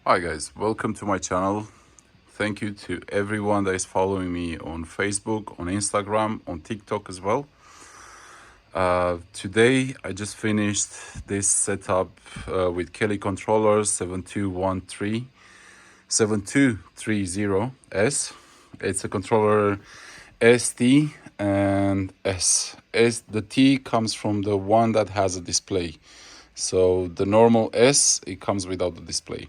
Hi guys, welcome to my channel. Thank you to everyone that is following me on Facebook, on Instagram, on TikTok as well. Today I just finished this setup with Kelly controllers 7230S. It's a controller ST and S. The T comes from the one that has a display. So the normal S, it comes without the display.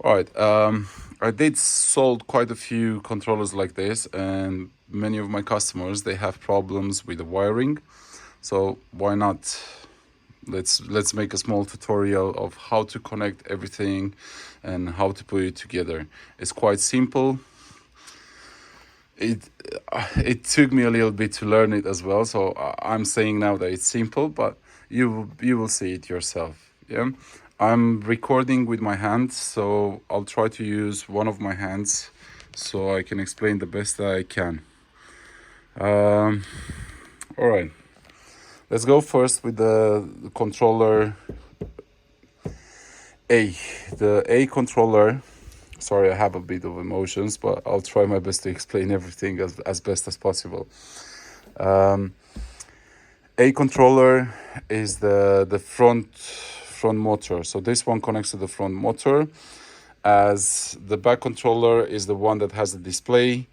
All right. I did sold quite a few controllers like this, and many of my customers, they have problems with the wiring. So why not? Let's make a small tutorial of how to connect everything and how to put it together. It's quite simple. It took me a little bit to learn it as well. So I'm saying now that it's simple, but you will see it yourself. Yeah. I'm recording with my hands, so I'll try to use one of my hands so I can explain the best that I can. All right, let's go first with the controller A. The A controller, sorry, I have a bit of emotions, but I'll try my best to explain everything as best as possible. A controller is the front motor. So this one connects to the front motor, as the back controller is the one that has the display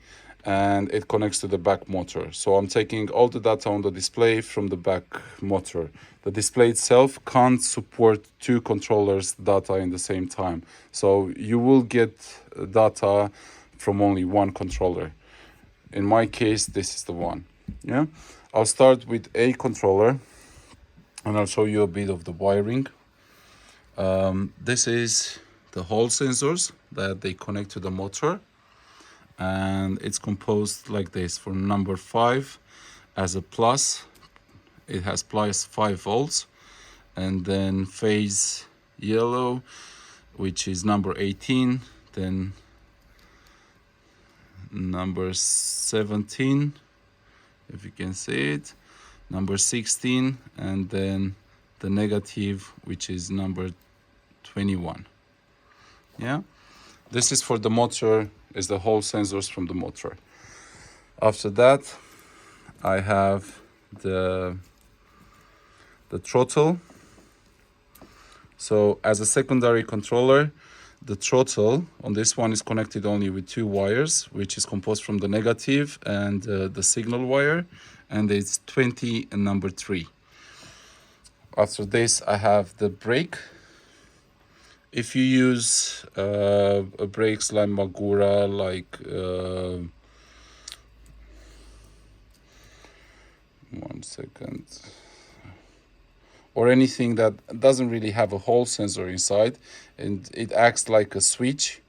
and it connects to the back motor. So I'm taking all the data on the display from the back motor. The display itself can't support two controllers data in the same time. So you will get data from only one controller. In my case, this is the one. Yeah. I'll start with a controller and I'll show you a bit of the wiring. This is the Hall sensors that they connect to the motor, and it's composed like this. For number 5 as a plus, it has plus 5 volts, and then phase yellow, which is number 18, then number 17, if you can see it, number 16, and then the negative, which is number 21. Yeah, this is for the motor, is the Hall sensors from the motor. After that, I have the throttle. So as a secondary controller, the throttle on this one is connected only with 2 wires, which is composed from the negative and the signal wire, and it's 20 and number 3. After this, I have the brake. If you use brakes like Magura, like one second, or anything that doesn't really have a Hall sensor inside and it acts like a switch,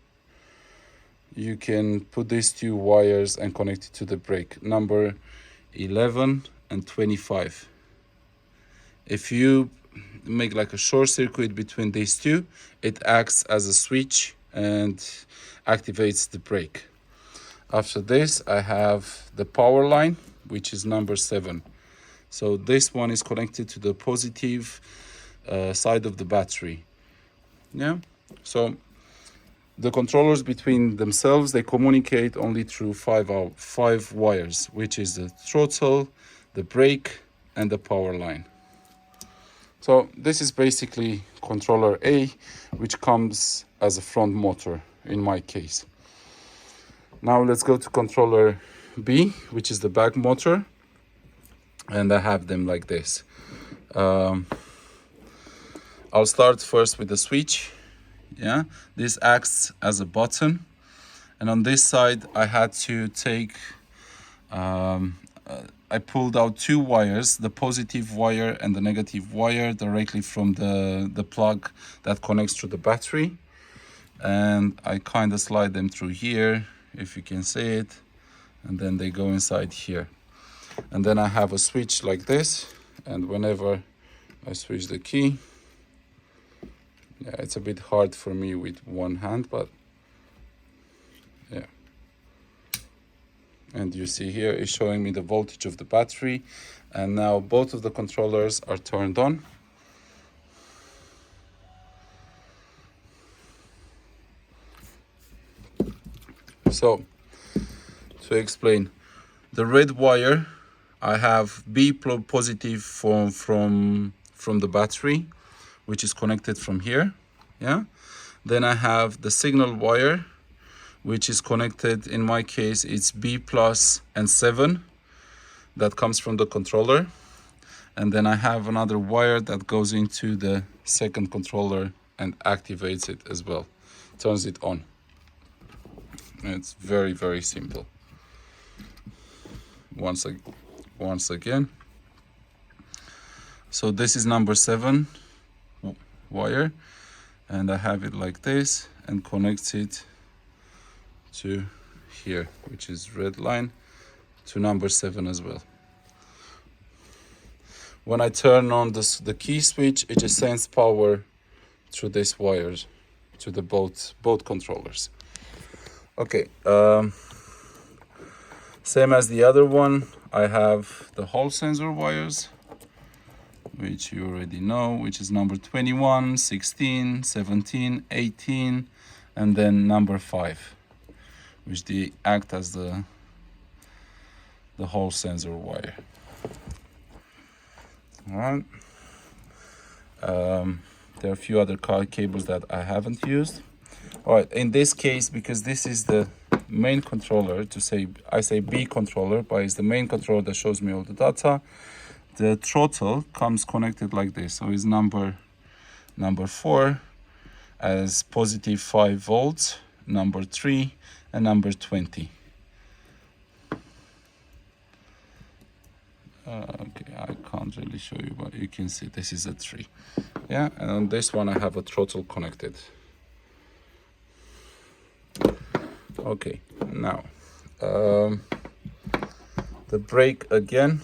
you can put these 2 wires and connect it to the brake, number 11 and 25. If you make like a short circuit between these 2, it acts as a switch and activates the brake. After this, I have the power line, which is number 7. So this one is connected to the positive side of the battery. Yeah. So the controllers between themselves, they communicate only through 5 wires, which is the throttle, the brake, and the power line. So this is basically controller A, which comes as a front motor in my case. Now let's go to controller B, which is the back motor, and I have them like this. I'll start first with the switch. Yeah, this acts as a button, and on this side I had to take I pulled out 2 wires, the positive wire and the negative wire, directly from the plug that connects to the battery, and I kind of slide them through here, if you can see it, and then they go inside here. And then I have a switch like this, and whenever I switch the key, yeah, it's a bit hard for me with one hand, but yeah. And you see here it's showing me the voltage of the battery, and now both of the controllers are turned on. So to explain, the red wire, I have B positive from the battery, which is connected from here. Yeah. Then I have the signal wire, which is connected, in my case it's B plus and 7, that comes from the controller. And then I have another wire that goes into the second controller and activates it as well, turns it on. And it's very, very simple. Once again, so this is number 7 wire, and I have it like this and connects it to here, which is red line, to number 7 as well. When I turn on the key switch, it just sends power through these wires to the both controllers. Okay, same as the other one, I have the Hall sensor wires, which you already know, which is number 21, 16, 17, 18, and then number 5, which they act as the Hall sensor wire. All right. There are a few other cables that I haven't used. All right, in this case, because this is the main controller, I say B controller, but it's the main controller that shows me all the data. The throttle comes connected like this. So it's number 4 as positive 5 volts, number 3, and number 20. Okay, I can't really show you, but you can see this is a 3. Yeah, and on this one I have a throttle connected. Okay, now the brake again,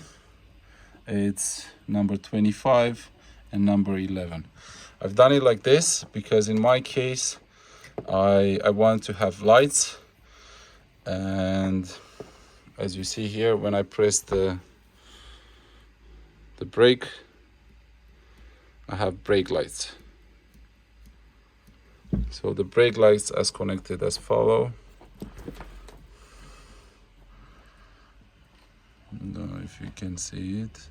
it's number 25 and number 11. I've done it like this because in my case I want to have lights, and as you see here, when I press the brake, I have brake lights. So the brake lights as connected as follow. I don't know if you can see it.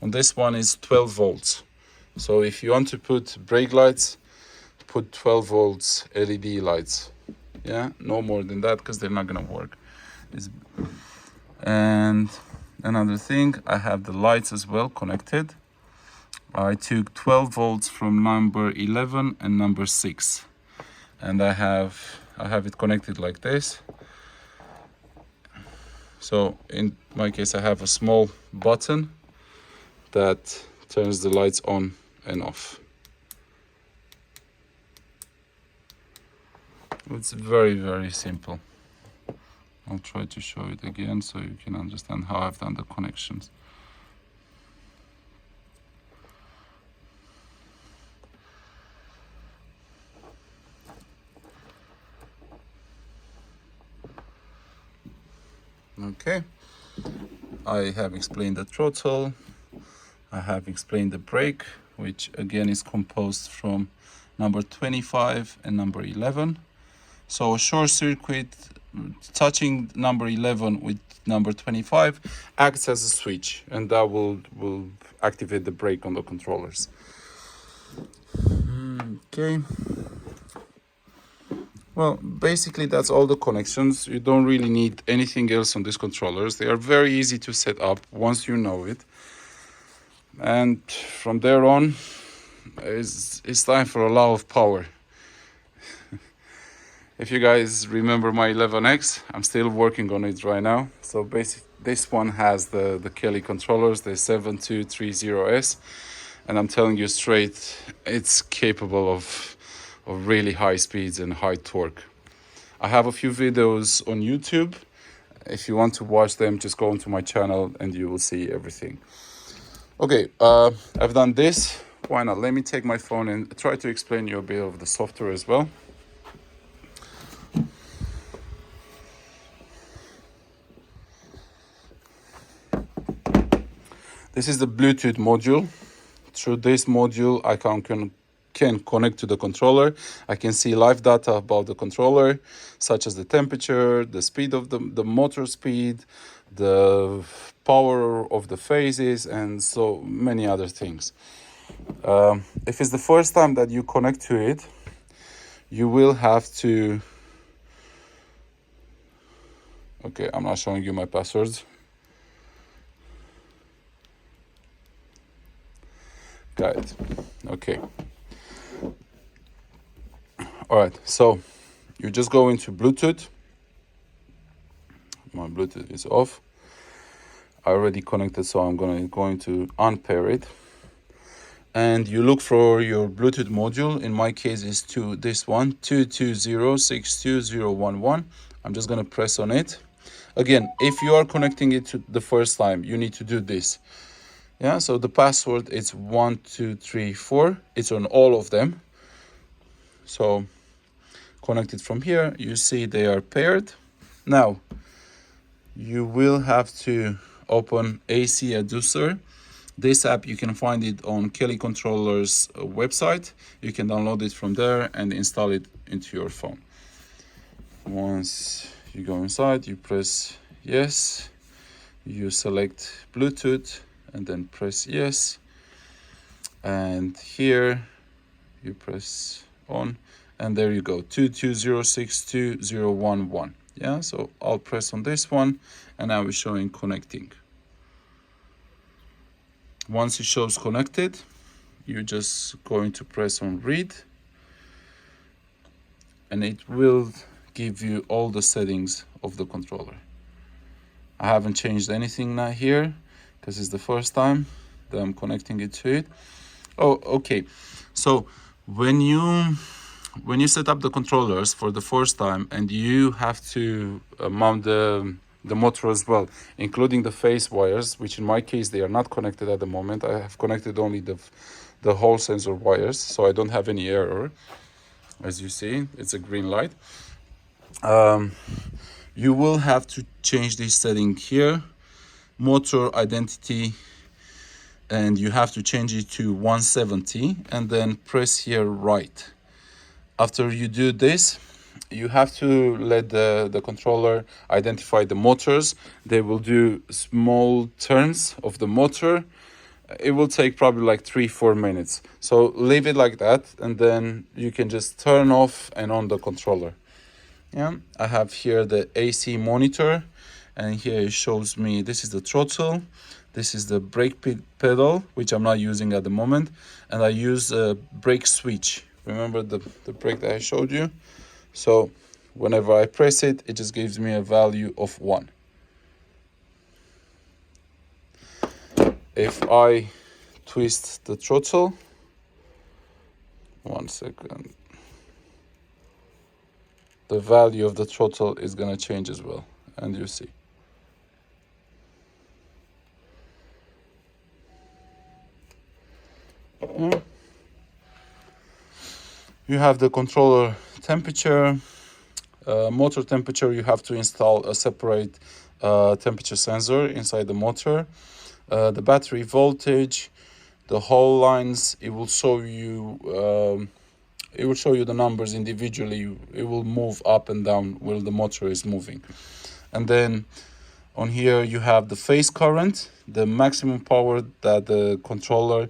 And this one is 12 volts. So if you want to put brake lights, put 12 volts LED lights. Yeah, no more than that, because they're not gonna work. And another thing, I have the lights as well connected. I took 12 volts from number 11 and number 6, and I have it connected like this. So in my case, I have a small button that turns the lights on and off. It's very, very simple. I'll try to show it again so you can understand how I've done the connections. Okay, I have explained the throttle. I have explained the brake, which again is composed from number 25 and number 11. So a short circuit touching number 11 with number 25 acts as a switch, and that will activate the brake on the controllers. Okay. Well, basically that's all the connections. You don't really need anything else on these controllers. They are very easy to set up once you know it. And from there on, it's time for a lot of power. If you guys remember my 11X, I'm still working on it right now. So basically, this one has the Kelly controllers, the 7230S, and I'm telling you straight, it's capable of really high speeds and high torque. I have a few videos on YouTube. If you want to watch them, just go onto my channel and you will see everything. Okay, I've done this. Why not? Let me take my phone and try to explain you a bit of the software as well. This is the Bluetooth module through this module, I can connect to the controller. I can see live data about the controller, such as the temperature, the speed of the motor speed, the power of the phases, and so many other things. If it's the first time that you connect to it, you will have to... Okay, I'm not showing you my passwords. Got it. Okay. All right, so you just go into Bluetooth. My Bluetooth is off. I already connected, so I'm going to unpair it. And you look for your Bluetooth module. In my case, it's this one, 220.620.11. I'm just going to press on it. Again, if you are connecting it to the first time, you need to do this. Yeah, so the password is 1234. It's on all of them. So connect it from here. You see they are paired. Now, you will have to open AC Adducer. This app, you can find it on Kelly Controller's website. You can download it from there and install it into your phone. Once you go inside, you press yes. You select Bluetooth and then press yes. And here you press on, and there you go, 220.620.11. Yeah, so I'll press on this one, and now it's showing connecting. Once it shows connected, you're just going to press on read, and it will give you all the settings of the controller. I haven't changed anything now here because it's the first time that I'm connecting it to it. Oh, okay. So when you set up the controllers for the first time, and you have to mount the motor as well, including the phase wires, which in my case they are not connected at the moment. I have connected only the Hall sensor wires, so I don't have any error. As you see, it's a green light. You will have to change this setting here, motor identity, and you have to change it to 170, and then press here right. After you do this, you have to let the controller identify the motors. They will do small turns of the motor. It will take probably like 3-4 minutes. So leave it like that, and then you can just turn off and on the controller. Yeah, I have here the AC monitor, and here it shows me this is the throttle, this is the brake pedal, which I'm not using at the moment, and I use a brake switch. Remember the brake that I showed you? So whenever I press it, it just gives me a value of 1. If I twist the throttle, 1 second, the value of the throttle is going to change as well, and you see. You have the controller temperature, motor temperature. You have to install a separate temperature sensor inside the motor. The battery voltage, the Hall lines. It will show you the numbers individually. It will move up and down while the motor is moving. And then on here you have the phase current, the maximum power that the controller,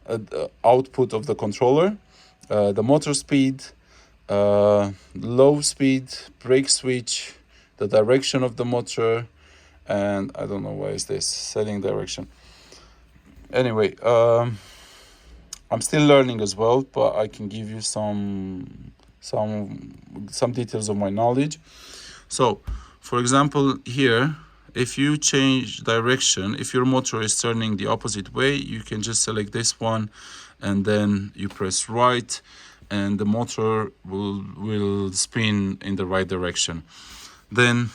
the output of the controller, the motor speed, low speed, brake switch, the direction of the motor, and I don't know why is this setting direction. Anyway, I'm still learning as well, but I can give you some details of my knowledge. So, for example, here, if you change direction, if your motor is turning the opposite way, you can just select this one, and then you press right, and the motor will spin in the right direction. Then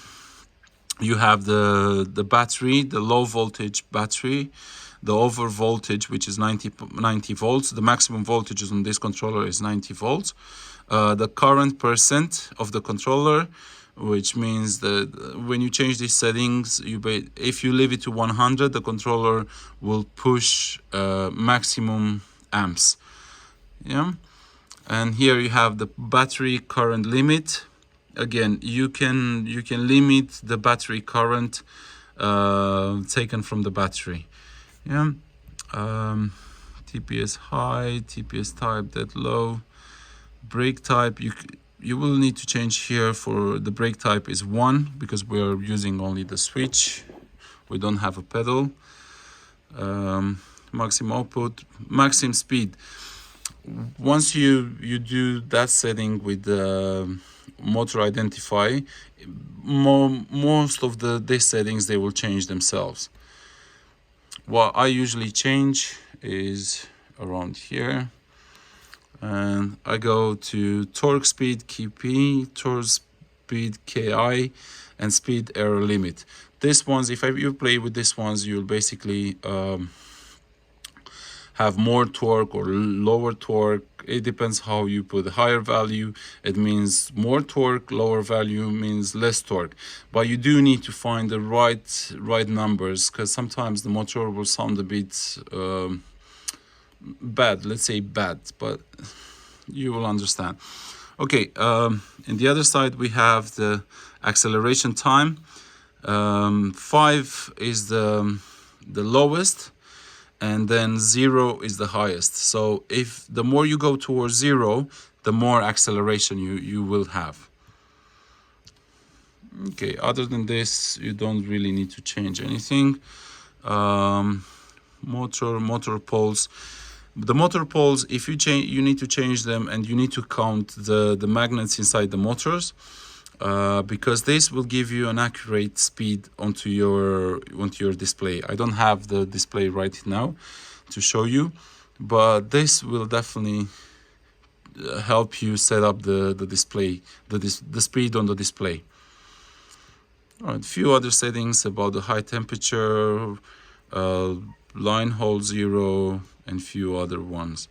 you have the battery, the low voltage battery, the over voltage, which is 90 volts. The maximum voltage on this controller is 90 volts. The current percent of the controller, which means that when you change these settings, if you leave it to 100, the controller will push maximum amps. Yeah, and here you have the battery current limit. Again, you can limit the battery current taken from the battery. Yeah, TPS high, TPS type dead low, brake type. You will need to change here. For the brake type is 1 because we are using only the switch. We don't have a pedal. Maximum output, maximum speed. Once you do that setting with the motor identify, most of these settings, they will change themselves. What I usually change is around here, and I go to torque speed KP, torque speed KI, and speed error limit. These ones, if you play with these ones, you'll basically have more torque or lower torque. It depends how you put. Higher value, it means more torque. Lower value means less torque. But you do need to find the right numbers, because sometimes the motor will sound a bit bad. Let's say bad, but you will understand. Okay, in the other side we have the acceleration time. 5 is the lowest, and then 0 is the highest. So if the more you go towards 0, the more acceleration you will have. Okay, other than this, you don't really need to change anything. Motor poles. The motor poles, if you change, you need to change them, and you need to count the magnets inside the motors, because this will give you an accurate speed onto your display. I don't have the display right now to show you, but this will definitely help you set up the display, the speed on the display. All right, a few other settings about the high temperature, line hold 0, and few other ones.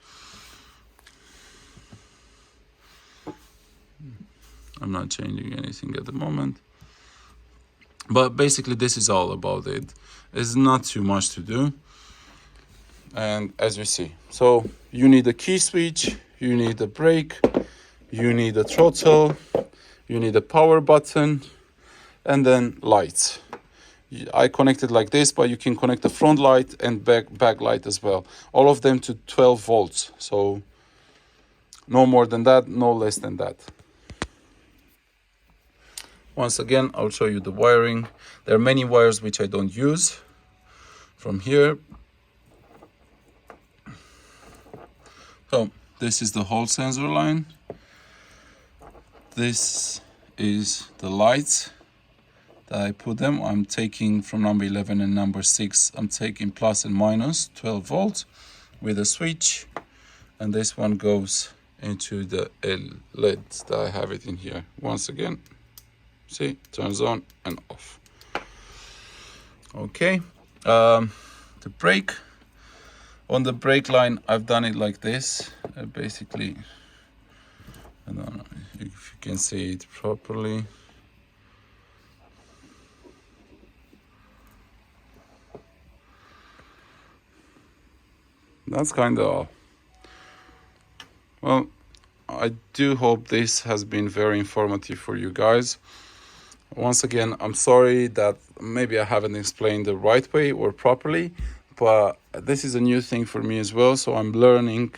I'm not changing anything at the moment, but basically this is all about it. It's not too much to do. And as you see, so you need a key switch, you need a brake, you need a throttle, you need a power button, and then lights. I connected like this, but you can connect the front light and back light as well. All of them to 12 volts. So no more than that, no less than that. Once again, I'll show you the wiring. There are many wires which I don't use. From here. So this is the Hall sensor line. This is the lights that I put them. I'm taking from number 11 and number 6. I'm taking plus and minus 12 volts with a switch. And this one goes into the LED that I have it in here. Once again. See, turns on and off. Okay, the brake. On the brake line, I've done it like this. Basically, I don't know if you can see it properly. That's kind of all. Well, I do hope this has been very informative for you guys. Once again, I'm sorry that maybe I haven't explained the right way or properly, but this is a new thing for me as well, so I'm learning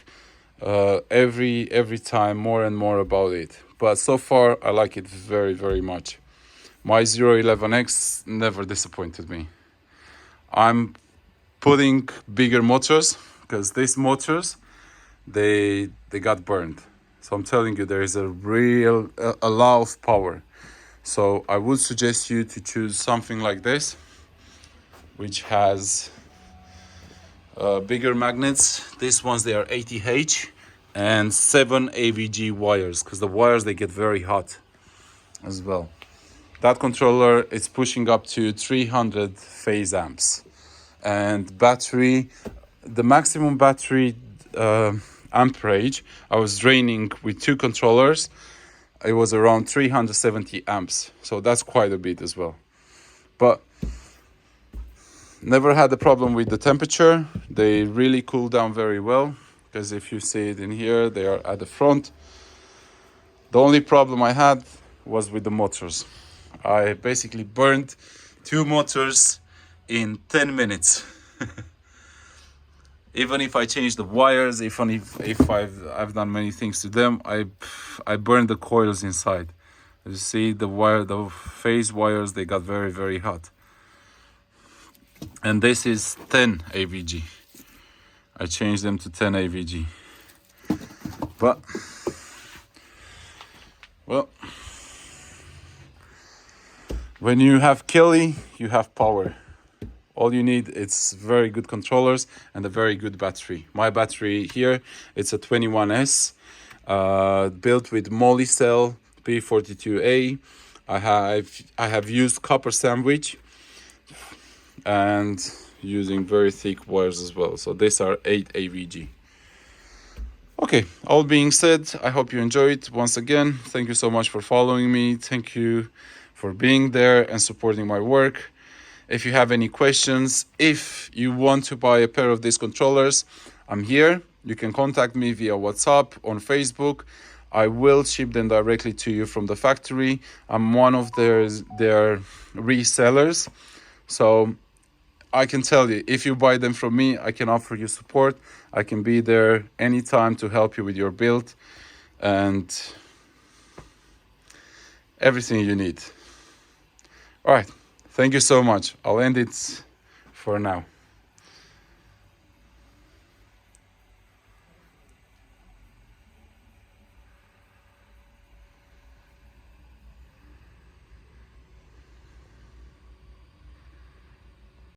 every time more and more about it. But so far, I like it very, very much. My 011X never disappointed me. I'm putting bigger motors, because these motors, they got burned. So I'm telling you, there is a lot of power. So I would suggest you to choose something like this, which has bigger magnets. These ones, they are 80H and 7 AVG wires, because the wires, they get very hot as well. That controller is pushing up to 300 phase amps. And battery, the maximum battery amperage, I was draining with 2 controllers. it was around 370 amps. So that's quite a bit as well. But never had a problem with the temperature. They really cool down very well, because if you see it in here, they are at the front. The only problem I had was with the motors. I basically burned 2 motors in 10 minutes. Even if I change the wires, even if I've done many things to them, I burned the coils inside. You see the phase wires, they got very, very hot. And this is 10 AVG. I changed them to 10 AVG. But, well, when you have Kelly, you have power. All you need is very good controllers and a very good battery. My battery here, it's a 21S, built with Molicel P42A. I have used copper sandwich and using very thick wires as well. So these are 8 AVG. Okay, all being said, I hope you enjoyed. Once again, thank you so much for following me. Thank you for being there and supporting my work. If you have any questions, if you want to buy a pair of these controllers, I'm here. You can contact me via WhatsApp, on Facebook. I will ship them directly to you from the factory. I'm one of their resellers. So I can tell you, if you buy them from me, I can offer you support. I can be there anytime to help you with your build and everything you need. All right. Thank you so much. I'll end it for now.